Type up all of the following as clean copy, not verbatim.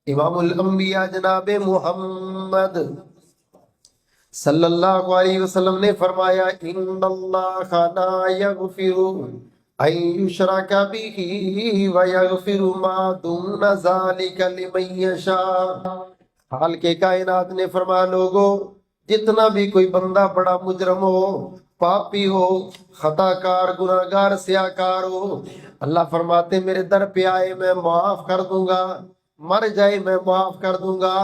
امام الانبیاء جناب محمد صلی اللہ علیہ وسلم نے فرمایا ان اللہ لا یغفر ان یشرک بہ ویغفر ما دون ذلک لمن یشاء۔ خالق کائنات نے فرمایا لوگو جتنا بھی کوئی بندہ بڑا مجرم ہو، پاپی ہو، خطا کار، گناہ گار، سیاہ کار ہو، اللہ فرماتے میرے در پہ آئے میں معاف کر دوں گا، مر جائے میں معاف کر دوں گا،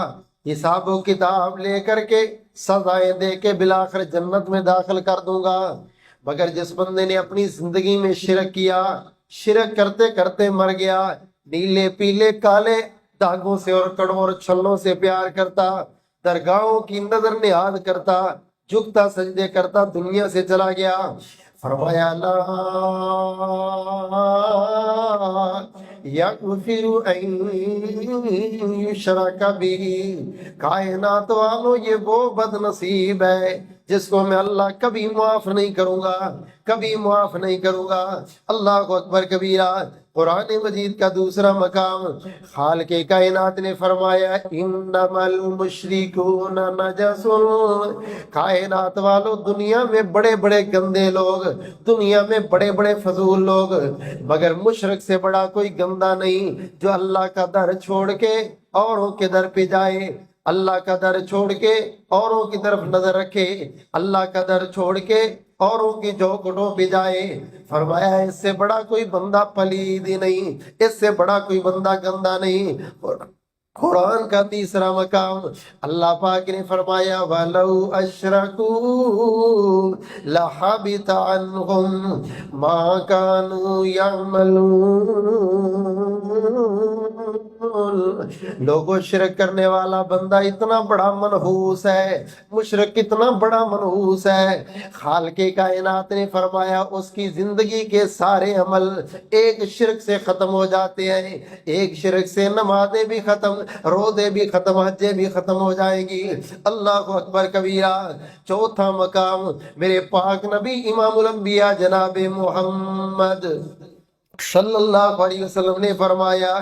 حساب و کتاب لے کر کے سزائیں دے کے بالآخر جنت میں داخل کر دوں گا۔ مگر جس بندے نے اپنی زندگی میں شرک کیا، شرک کرتے کرتے مر گیا، نیلے پیلے کالے داغوں سے اور کڑوں اور چھلوں سے پیار کرتا، درگاہوں کی نظر نیاز کرتا، جھکتا سجدے کرتا، دنیا سے چلا گیا، فرمایا لا یغفر ان یشرک بہ۔ کائنات والو یہ وہ بد نصیب ہے جس کو میں اللہ کبھی معاف نہیں کروں گا، کبھی معاف نہیں کروں گا۔ اللہ اکبر کبیرہ۔ قرآن مجید کا دوسرا مقام خالق کائنات نے فرمایا انما المشرکون نجس۔ کائنات والو دنیا میں بڑے بڑے گندے لوگ، دنیا میں بڑے بڑے فضول لوگ، مگر مشرک سے بڑا کوئی گندا نہیں جو اللہ کا در چھوڑ کے اوروں کے در پہ جائے، اللہ کا در چھوڑ کے اوروں کی طرف نظر رکھے، اللہ کا در چھوڑ کے اوروں کی چوکھٹوں پہ جائے۔ فرمایا اس سے بڑا کوئی بندہ پلید ہی نہیں، اس سے بڑا کوئی بندہ گندا نہیں۔ قرآن کا تیسرا مقام اللہ پاک نے فرمایا وَلَوْ أَشْرَكُوا لَحَبِطَ عَنْهُمْ مَا كَانُوا يَعْمَلُونَ۔ لوگوں شرک کرنے والا بندہ اتنا بڑا منحوس ہے، مشرک اتنا بڑا منحوس ہے، خالق کائنات نے فرمایا اس کی زندگی کے سارے عمل ایک شرک سے ختم ہو جاتے ہیں، ایک شرک سے نمازیں بھی ختم، روزے بھی ختم، حجیں بھی ختم ہو جائیں گی۔ اللہ اکبر کبیرہ۔ چوتھا مقام میرے پاک نبی امام الانبیاء جناب محمد صلی اللہ علیہ وسلم نے فرمایا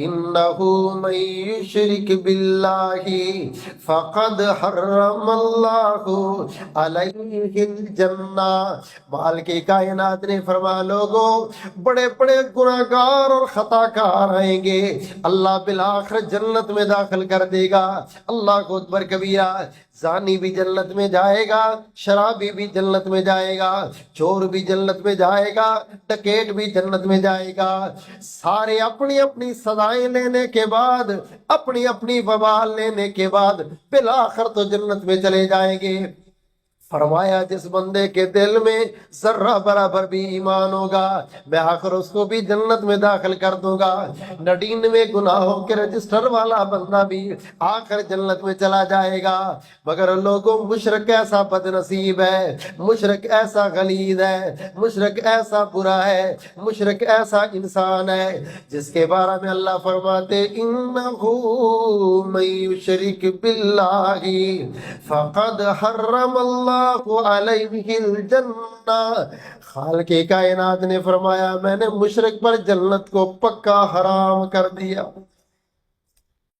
انہو من یشرک باللہ فقد حرم اللہ علیہ الجنہ۔ مالک کائنات نے فرمایا لوگوں بڑے بڑے گناہگار اور خطا کار آئیں گے، اللہ بالآخر جنت میں داخل کر دے گا۔ اللہ کو اکبر کبیرہ۔ زانی بھی جنت میں جائے گا، شرابی بھی جنت میں جائے گا، چور بھی جنت میں جائے گا، ڈکیٹ بھی جنت میں جائے گا۔ سارے اپنی اپنی سزائیں لینے کے بعد، اپنی اپنی وبال لینے کے بعد بالآخر تو جنت میں چلے جائیں گے۔ فرمایا جس بندے کے دل میں ذرہ برابر بھی ایمان ہوگا میں آخر اس کو بھی جنت میں داخل کر دوں گا۔ 99 گناہوں کے رجسٹر والا بندہ بھی آخر جنت میں چلا جائے گا۔ مگر لوگوں مشرک ایسا بد نصیب ہے، مشرک ایسا غلیظ ہے، مشرک ایسا برا ہے، مشرک ایسا انسان ہے جس کے بارے میں اللہ فرماتے انہو من یشرک باللہ فقد حرم اللہ علیہ الجنہ۔ خالق کائنات نے فرمایا میں نے مشرک پر جنت کو پکا حرام کر دیا۔